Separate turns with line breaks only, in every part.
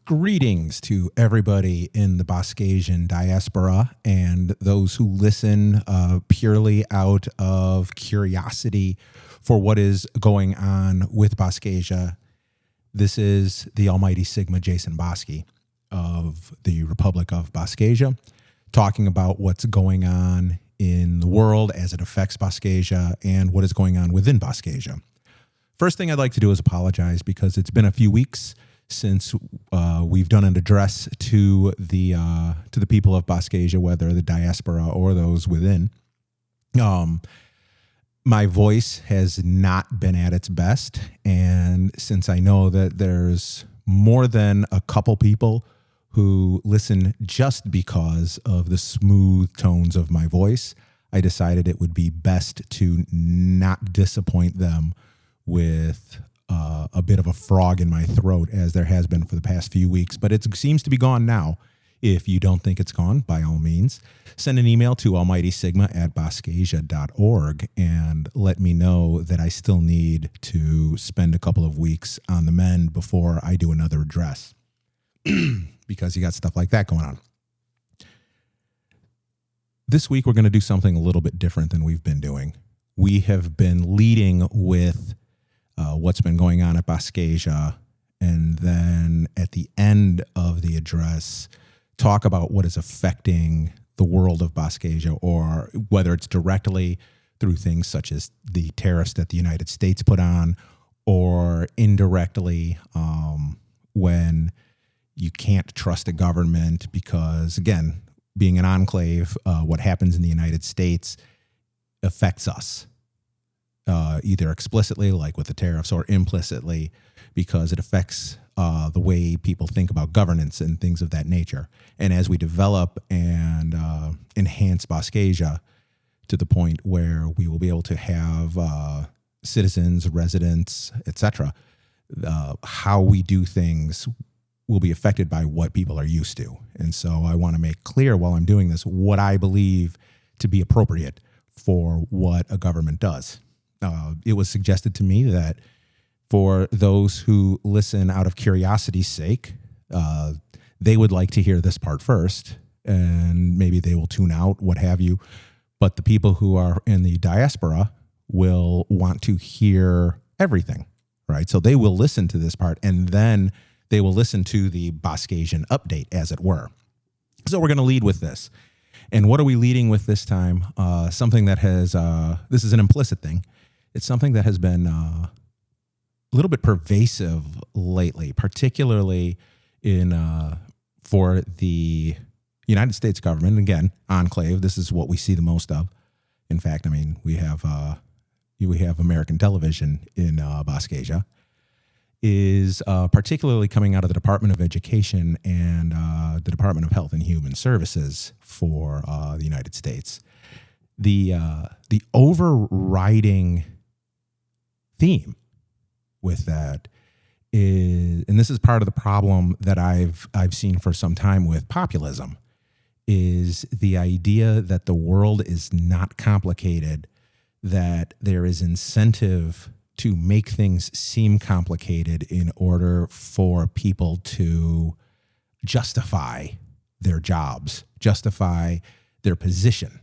Greetings to everybody in the Boscasian diaspora and those who listen purely out of curiosity for what is going on with Boscasia. This is the almighty Sigma Jason Bosky of the Republic of Boscasia, talking about what's going on in the world as it affects Boscasia and what is going on within Boscasia. First thing I'd like to do is apologize because it's been a few weeks since we've done an address to the people of Boscasia, whether the diaspora or those within. My voice has not been at its best, and since I know that there's more than a couple people who listen just because of the smooth tones of my voice, I decided it would be best to not disappoint them with a bit of a frog in my throat, as there has been for the past few weeks, but it seems to be gone now. If you don't think it's gone, by all means, send an email to almightysigma@boscasia.org and let me know that I still need to spend a couple of weeks on the mend before I do another address, because you got stuff like that going on. This week, we're going to do something a little bit different than we've been doing. We have been leading with what's been going on at Boscasia, and then at the end of the address, talk about what is affecting the world of Boscasia, or whether it's directly through things such as the tariffs that the United States put on, or indirectly when you can't trust a government because, again, being an enclave, what happens in the United States affects us. Either explicitly, like with the tariffs, or implicitly, because it affects the way people think about governance and things of that nature. And as we develop and enhance Boscasia to the point where we will be able to have citizens, residents, etc., how we do things will be affected by what people are used to. And so I want to make clear while I'm doing this what I believe to be appropriate for what a government does. It was suggested to me that for those who listen out of curiosity's sake, they would like to hear this part first, and maybe they will tune out, what have you. But the people who are in the diaspora will want to hear everything, right? So they will listen to this part, and then they will listen to the Boscasian update, as it were. So we're going to lead with this. And what are we leading with this time? Something that has, this is an implicit thing. It's something that has been a little bit pervasive lately, particularly for the United States government. Again, enclave. This is what we see the most of. In fact, I mean, we have American television in Boscasia. Is particularly coming out of the Department of Education and the Department of Health and Human Services for the United States. The overriding theme with that is, and this is part of the problem that I've seen for some time with populism, is the idea that the world is not complicated, that there is incentive to make things seem complicated in order for people to justify their jobs, justify their position.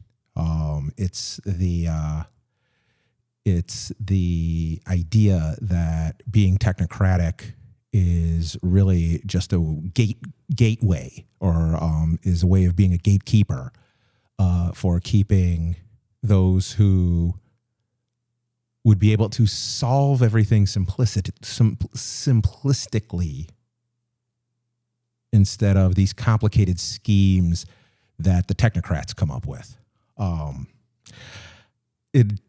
It's the idea that being technocratic is really just a gateway, or is a way of being a gatekeeper for keeping those who would be able to solve everything simplistically, instead of these complicated schemes that the technocrats come up with.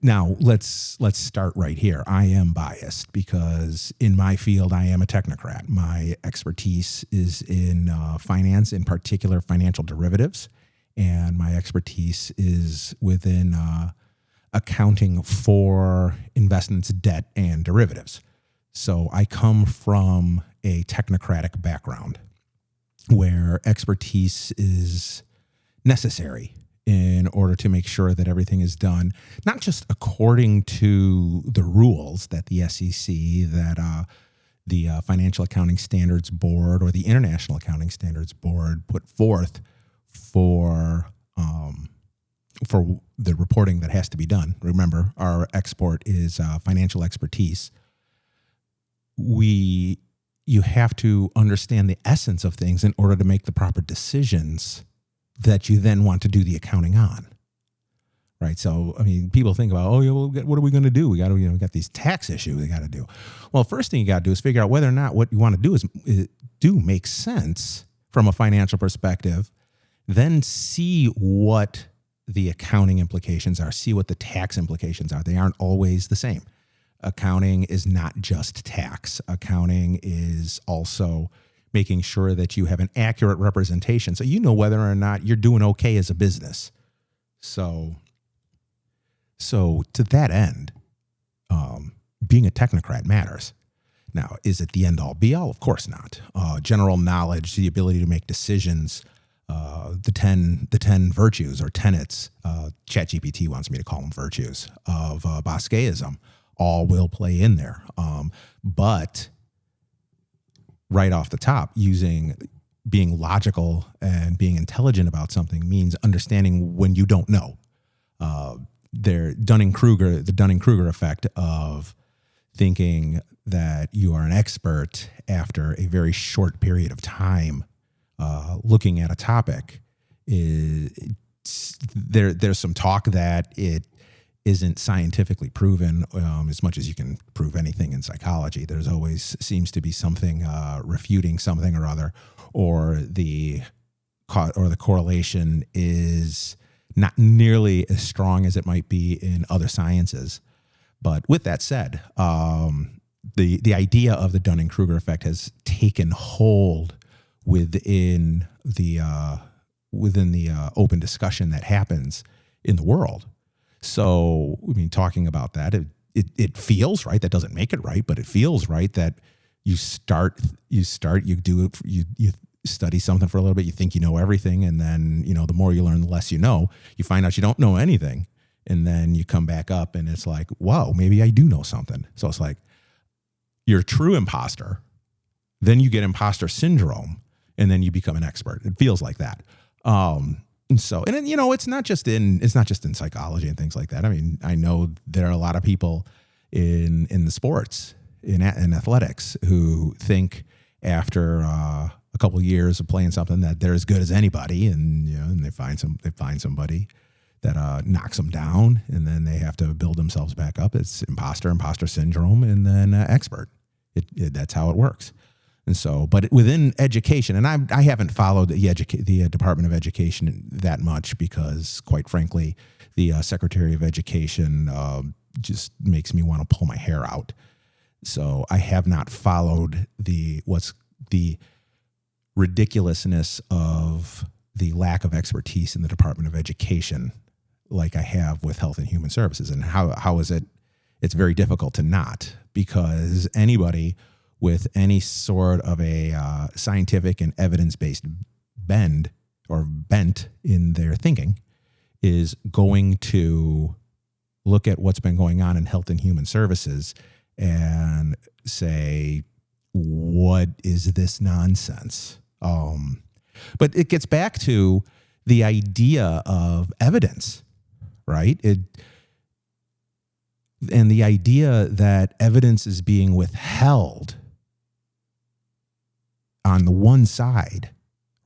Now, let's start right here. I am biased because in my field, I am a technocrat. My expertise is in finance, in particular financial derivatives, and my expertise is within accounting for investments, debt, and derivatives. So I come from a technocratic background where expertise is necessary in order to make sure that everything is done, not just according to the rules that the SEC, that the Financial Accounting Standards Board or the International Accounting Standards Board put forth for the reporting that has to be done. Remember, our export is financial expertise. You have to understand the essence of things in order to make the proper decisions that you then want to do the accounting on. Right. So, I mean, people think about, what are we going to do? We got to, we got these tax issues we got to do. Well, first thing you got to do is figure out whether or not what you want to do makes sense from a financial perspective. Then see what the accounting implications are. See what the tax implications are. They aren't always the same. Accounting is not just tax. Accounting is also making sure that you have an accurate representation, so you know whether or not you're doing okay as a business. So to that end, being a technocrat matters. Now, is it the end all be all? Of course not. General knowledge, the ability to make decisions, the 10 virtues or tenets, ChatGPT wants me to call them virtues of Bosqueism, all will play in there. But right off the top, being logical and being intelligent about something means understanding when you don't know. The Dunning-Kruger effect of thinking that you are an expert after a very short period of time looking at a topic is there's some talk that it isn't scientifically proven. As much as you can prove anything in psychology, there's always seems to be something refuting something or other, or the correlation is not nearly as strong as it might be in other sciences. But with that said, the idea of the Dunning-Kruger effect has taken hold within the open discussion that happens in the world. So, I mean, talking about that, it feels right. That doesn't make it right, but it feels right that you study something for a little bit, you think you know everything, and then, the more you learn, the less you know. You find out you don't know anything, and then you come back up and it's like, wow, maybe I do know something. So it's like you're a true imposter, then you get imposter syndrome, and then you become an expert. It feels like that. And then, it's not just in psychology and things like that. I mean, I know there are a lot of people in the sports, in athletics, who think after a couple of years of playing something that they're as good as anybody, and they find somebody that knocks them down, and then they have to build themselves back up. It's imposter syndrome, and then expert. That's how it works. And so, but within education, and I haven't followed the Department of Education that much because, quite frankly, the Secretary of Education just makes me want to pull my hair out. So I have not followed the ridiculousness of the lack of expertise in the Department of Education like I have with Health and Human Services. And how is it? It's very difficult to not, because anybody with any sort of a scientific and evidence-based bent in their thinking is going to look at what's been going on in Health and Human Services and say, what is this nonsense? But it gets back to the idea of evidence, right? And the idea that evidence is being withheld on the one side,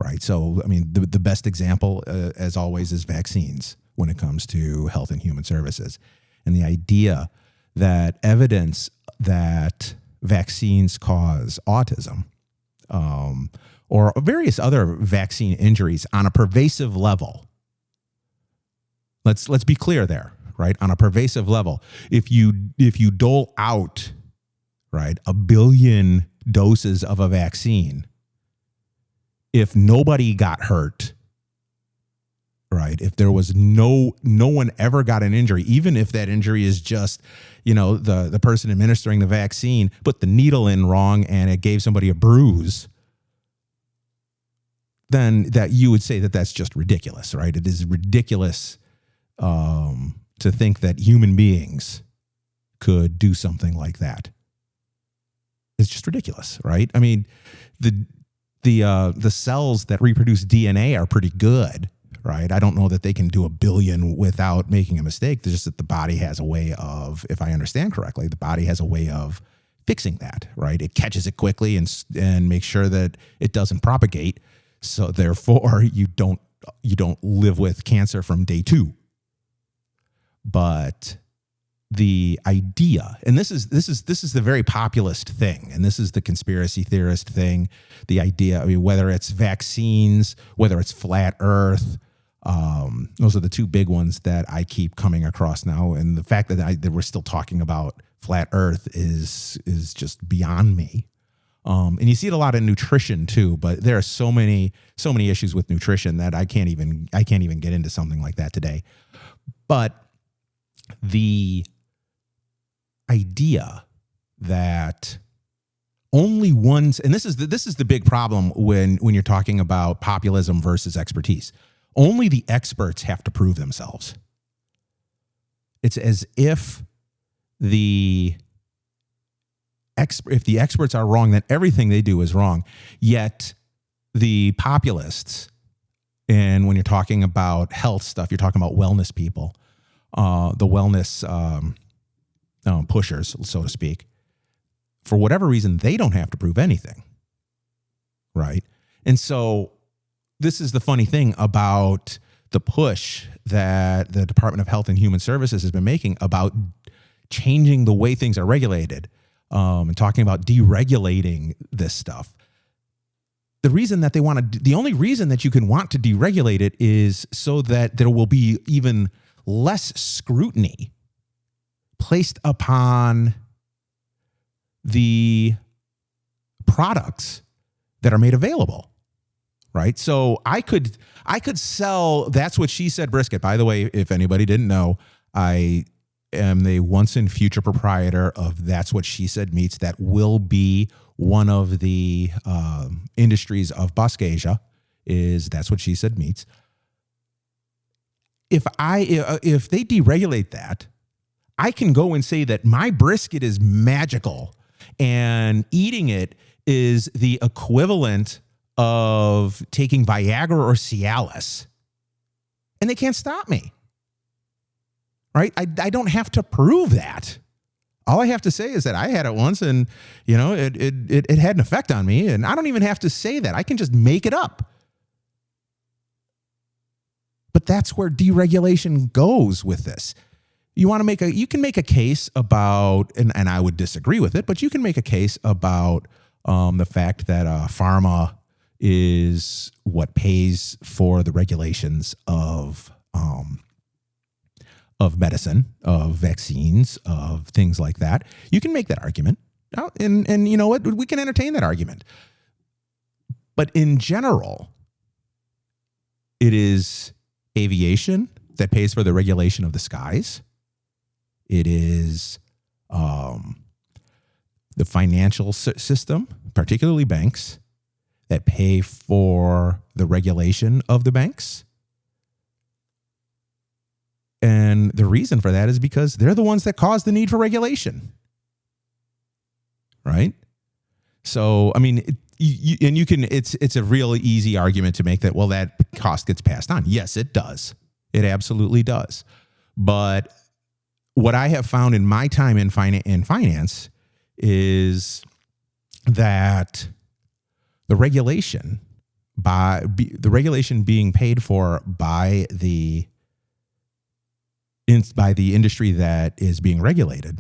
right? So, I mean, the best example, as always, is vaccines when it comes to Health and Human Services. And the idea that evidence that vaccines cause autism or various other vaccine injuries on a pervasive level. Let's be clear there, right? On a pervasive level, if you dole out, right, 1 billion doses of a vaccine, if nobody got hurt, right, if there was no one ever got an injury, even if that injury is just, the person administering the vaccine put the needle in wrong and it gave somebody a bruise, then that you would say that that's just ridiculous, right? It is ridiculous to think that human beings could do something like that. is just ridiculous, right? I mean, the cells that reproduce DNA are pretty good, right? I don't know that they can do 1 billion without making a mistake. It's just that the body has a way of, if I understand correctly, the body has a way of fixing that, right? It catches it quickly and makes sure that it doesn't propagate. So therefore, you don't live with cancer from day 2. But the idea, and this is the very populist thing, and this is the conspiracy theorist thing, the idea, I mean, whether it's vaccines, whether it's flat Earth, those are the 2 big ones that I keep coming across now. And the fact that we're still talking about flat Earth is just beyond me. And you see it a lot in nutrition too, but there are so many issues with nutrition that I can't even get into something like that today. But the idea that only one's, and this is the big problem when you're talking about populism versus expertise. Only the experts have to prove themselves. It's as if the experts are wrong, then everything they do is wrong. Yet the populists, and when you're talking about health stuff, you're talking about wellness people, the wellness pushers, so to speak, for whatever reason, they don't have to prove anything, right? And so this is the funny thing about the push that the Department of Health and Human Services has been making about changing the way things are regulated, and talking about deregulating this stuff. The reason that the only reason that you can want to deregulate it is so that there will be even less scrutiny placed upon the products that are made available, right? So I could sell That's What She Said brisket. By the way, if anybody didn't know, I am the once and future proprietor of That's What She Said Meats. That will be one of the industries of Boscasia, is That's What She Said Meats. If they deregulate that, I can go and say that my brisket is magical and eating it is the equivalent of taking Viagra or Cialis, and they can't stop me, right? I don't have to prove that. All I have to say is that I had it once, and it had an effect on me, and I don't even have to say that. I can just make it up. But that's where deregulation goes with this. You can make a case about, and I would disagree with it, but you can make a case about the fact that pharma is what pays for the regulations of medicine, of vaccines, of things like that. You can make that argument, and you know what? We can entertain that argument. But in general, it is aviation that pays for the regulation of the skies. It is the financial system, particularly banks, that pay for the regulation of the banks. And the reason for that is because they're the ones that cause the need for regulation, right? So, I mean, it's a really easy argument to make that, well, that cost gets passed on. Yes, it does. It absolutely does. But what I have found in my time in finance is that the regulation being paid for by the industry that is being regulated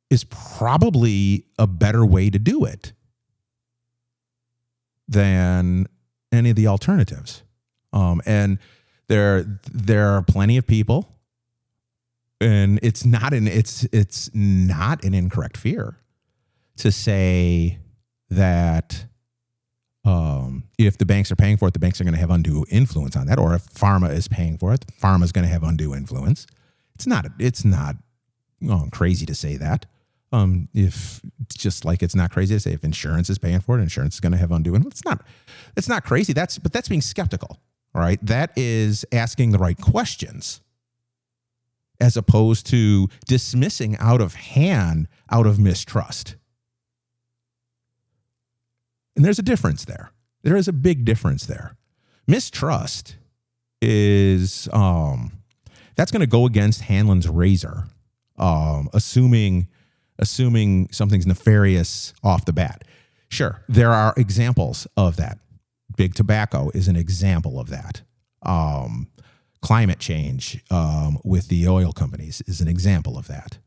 is probably a better way to do it than any of the alternatives. And there are plenty of people, and it's not an incorrect fear to say that if the banks are paying for it, the banks are going to have undue influence on that, or if pharma is paying for it, pharma is going to have undue influence. It's not crazy to say that. If just like it's not crazy to say if insurance is paying for it, insurance is going to have undue influence. It's not crazy. That's being skeptical. All right. That is asking the right questions as opposed to dismissing out of hand out of mistrust. And there's a difference there. There is a big difference there. Mistrust is, that's going to go against Hanlon's razor, assuming something's nefarious off the bat. Sure, there are examples of that. Big tobacco is an example of that. Climate change with the oil companies is an example of that.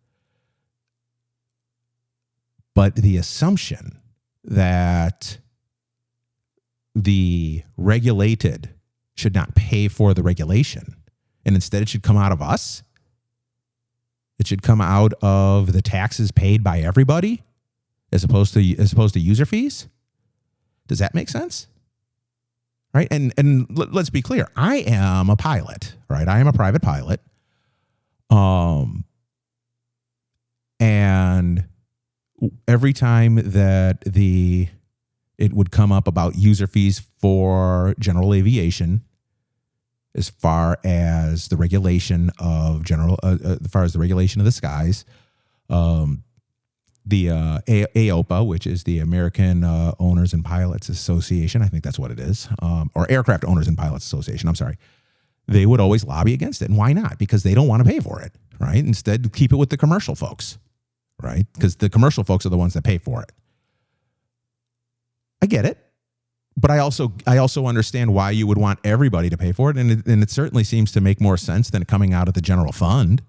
But the assumption that the regulated should not pay for the regulation, and instead it should come out of us, it should come out of the taxes paid by everybody as opposed to user fees. Does that make sense? Right? And let's be clear. I am a pilot, right? I am a private pilot. And every time that it would come up about user fees for general aviation, as far as the regulation of the skies, the AOPA, which is the American Owners and Pilots Association, I think that's what it is, or Aircraft Owners and Pilots Association, I'm sorry, they would always lobby against it. And why not? Because they don't want to pay for it, right? Instead, keep it with the commercial folks, right? Because the commercial folks are the ones that pay for it. I get it. But I also understand why you would want everybody to pay for it. And it certainly seems to make more sense than coming out of the general fund.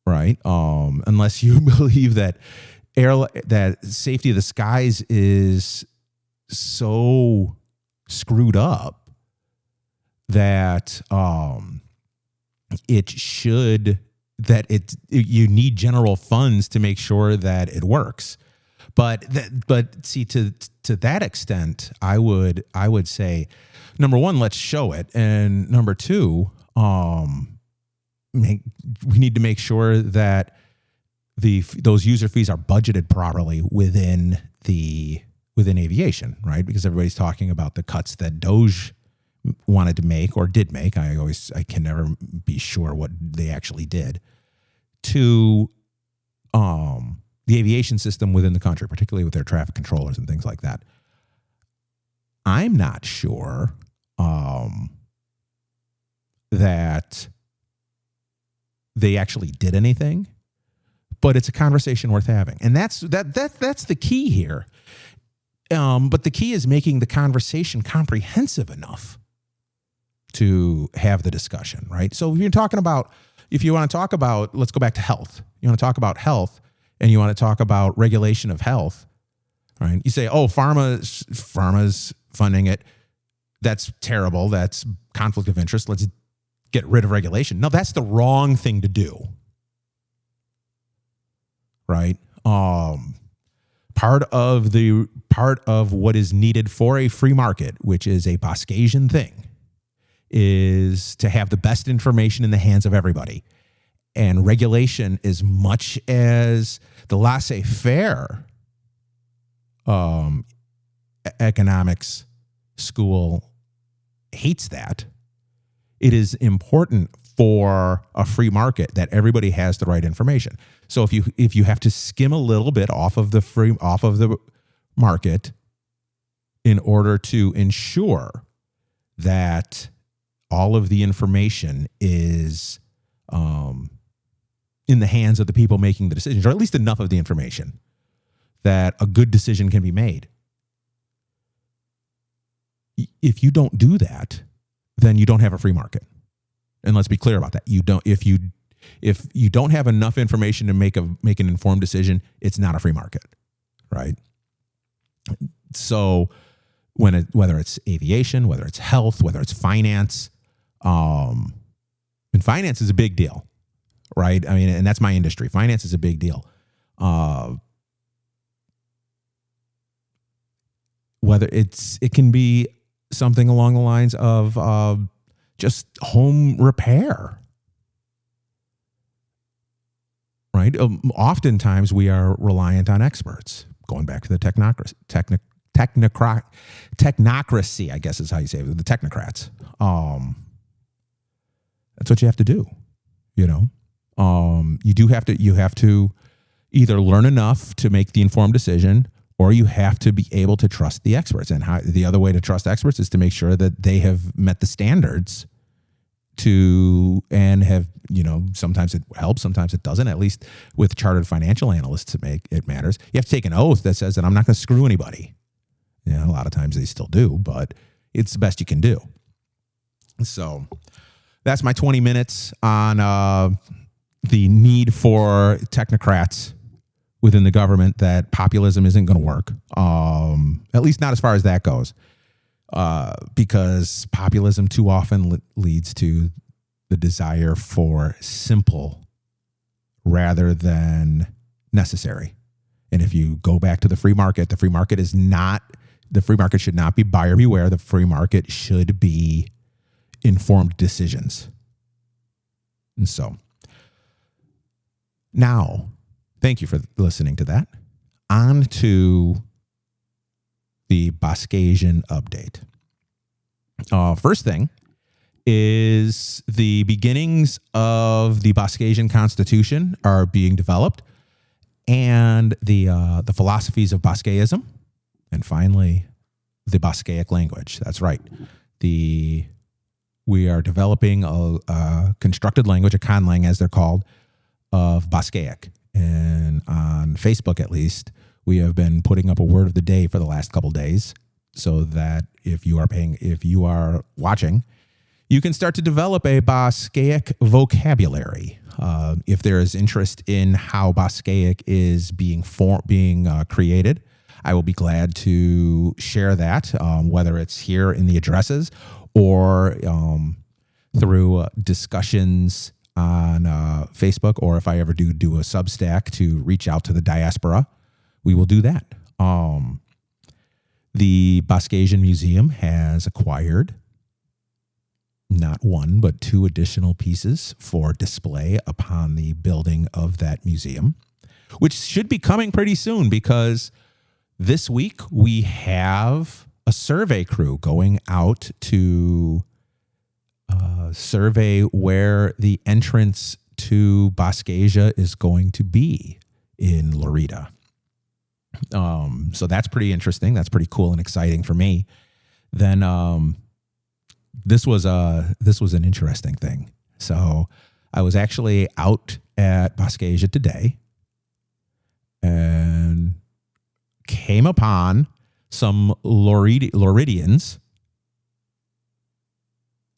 Right? Unless you believe that that safety of the skies is so screwed up that you need general funds to make sure that it works. But see, to that extent, I would say, number one, let's show it, and number two, we need to make sure that those user fees are budgeted properly within aviation, right? Because everybody's talking about the cuts that DOJ wanted to make or did make. I can never be sure what they actually did to the aviation system within the country, particularly with their traffic controllers and things like that. I'm not sure that they actually did anything, but it's a conversation worth having, and that's the key here. But the key is making the conversation comprehensive enough to have the discussion, right? So if you want to talk about, let's go back to health. You want to talk about health, and you want to talk about regulation of health, right? You say, oh, pharma's funding it. That's terrible. That's conflict of interest. Let's get rid of regulation. No, that's the wrong thing to do, right? Part of what is needed for a free market, which is a Boscagean thing, is to have the best information in the hands of everybody. And regulation, as much as the laissez-faire economics school hates that, it is important for a free market that everybody has the right information. So if you have to skim a little bit off of the market in order to ensure that all of the information is in the hands of the people making the decisions, or at least enough of the information that a good decision can be made. If you don't do that, then you don't have a free market. And let's be clear about that. If you don't have enough information to make an informed decision, it's not a free market, right? So whether it's aviation, whether it's health, whether it's finance, and finance is a big deal, right? I mean, and that's my industry. Finance is a big deal. Whether it can be something along the lines of just home repair, right? Oftentimes we are reliant on experts. Going back to the technocracy, I guess is how you say it, the technocrats. That's what you have to do. You know, you have to either learn enough to make the informed decision, or you have to be able to trust the experts. And the other way to trust experts is to make sure that they have met the standards and have, sometimes it helps, sometimes it doesn't. At least with chartered financial analysts, it matters. You have to take an oath that says that I'm not going to screw anybody. A lot of times they still do, but it's the best you can do. So that's my 20 minutes on the need for technocrats within the government, that populism isn't going to work, at least not as far as that goes, because populism too often leads to the desire for simple rather than necessary. And if you go back to the free market should not be buyer beware. The free market should be informed decisions. And so now, thank you for listening to that. On to the Boscajian update. First thing is the beginnings of the Boscajian Constitution are being developed, and the philosophies of Boscaism, and finally the Boscaic language. That's right. We are developing a constructed language, a conlang as they're called, of Boscaic. And on Facebook, at least, we have been putting up a word of the day for the last couple days, so that if you are watching, you can start to develop a Boscaic vocabulary. If there is interest in how Boscaic is being created, I will be glad to share that, whether it's here in the addresses or through discussions on Facebook, or if I ever do a Substack to reach out to the diaspora, we will do that. The Boscajian Museum has acquired not one, but 2 additional pieces for display upon the building of that museum, which should be coming pretty soon, because this week we have a survey crew going out to survey where the entrance to Boscasia is going to be in Lorida. So that's pretty interesting. That's pretty cool and exciting for me. Then this was an interesting thing. So I was actually out at Boscasia today and came upon some Loridians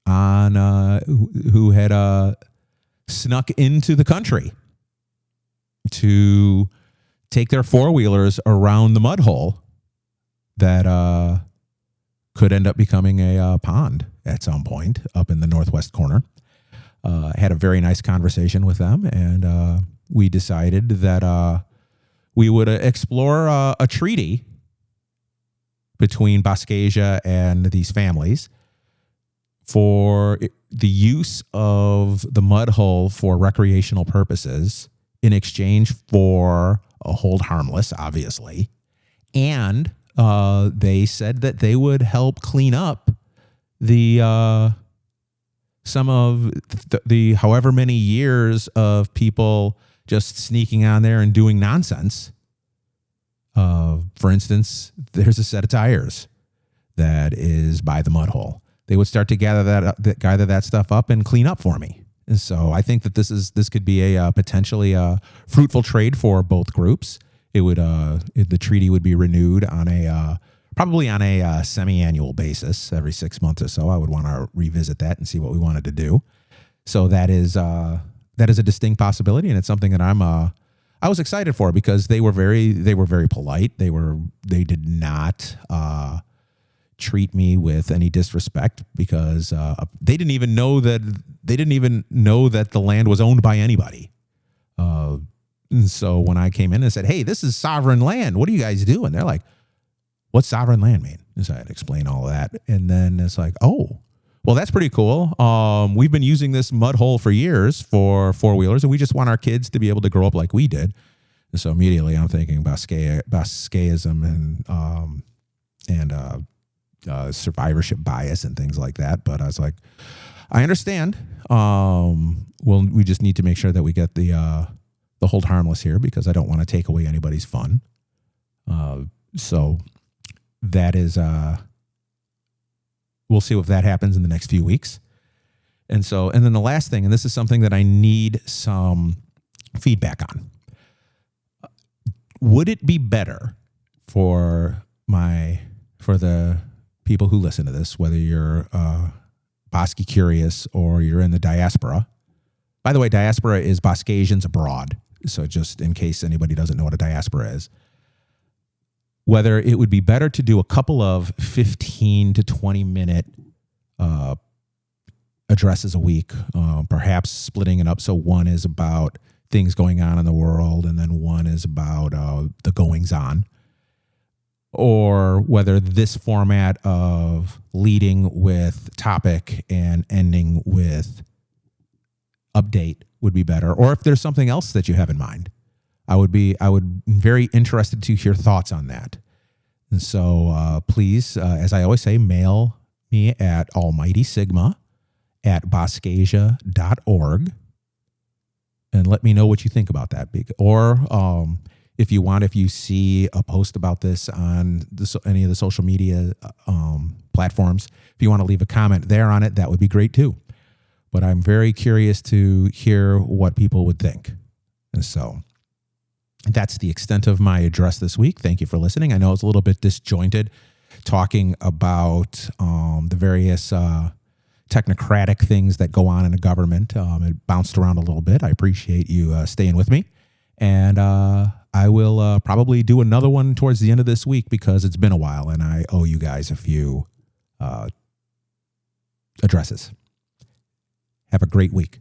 who had snuck into the country to take their 4-wheelers around the mud hole that could end up becoming a pond at some point up in the northwest corner. I had a very nice conversation with them, and we decided that we would explore a treaty between Boscasia and these families for the use of the mud hole for recreational purposes in exchange for a hold harmless, obviously. And they said that they would help clean up some of the however many years of people just sneaking on there and doing nonsense. For instance, there's a set of tires that is by the mud hole. They would start to gather that stuff up and clean up for me. And so I think that this could be a potentially fruitful trade for both groups. The treaty would be renewed on probably on a semi-annual basis every 6 months or so. I would want to revisit that and see what we wanted to do. So that is a distinct possibility, and it's something that I was excited for, because they were very polite. They did not treat me with any disrespect, because they didn't even know that the land was owned by anybody. And so when I came in and said, "Hey, this is sovereign land. What are you guys doing?" They're like, "What's sovereign land mean?" And so I had to explain all of that. And then it's like, "Oh, well, that's pretty cool. We've been using this mud hole for years for 4-wheelers, and we just want our kids to be able to grow up like we did." And so immediately I'm thinking Boscaism and survivorship bias and things like that. But I was like, I understand. We just need to make sure that we get the hold harmless here, because I don't want to take away anybody's fun. So that is, we'll see if that happens in the next few weeks. And then the last thing, and this is something that I need some feedback on. Would it be better for the people who listen to this, whether you're Bosque curious or you're in the diaspora? By the way, diaspora is Boscasians abroad. So just in case anybody doesn't know what a diaspora is, whether it would be better to do a couple of 15 to 20 minute addresses a week, perhaps splitting it up. So one is about things going on in the world, and then one is about the goings on. Or whether this format of leading with topic and ending with update would be better, or if there's something else that you have in mind. I would be very interested to hear thoughts on that. And so please, as I always say, mail me at almightysigma@boscasia.org and let me know what you think about that. Or if you see a post about this on any of the social media platforms, if you want to leave a comment there on it, that would be great too. But I'm very curious to hear what people would think. And so that's the extent of my address this week. Thank you for listening. I know it's a little bit disjointed talking about the various technocratic things that go on in the government. It bounced around a little bit. I appreciate you staying with me. And I will probably do another one towards the end of this week, because it's been a while and I owe you guys a few addresses. Have a great week.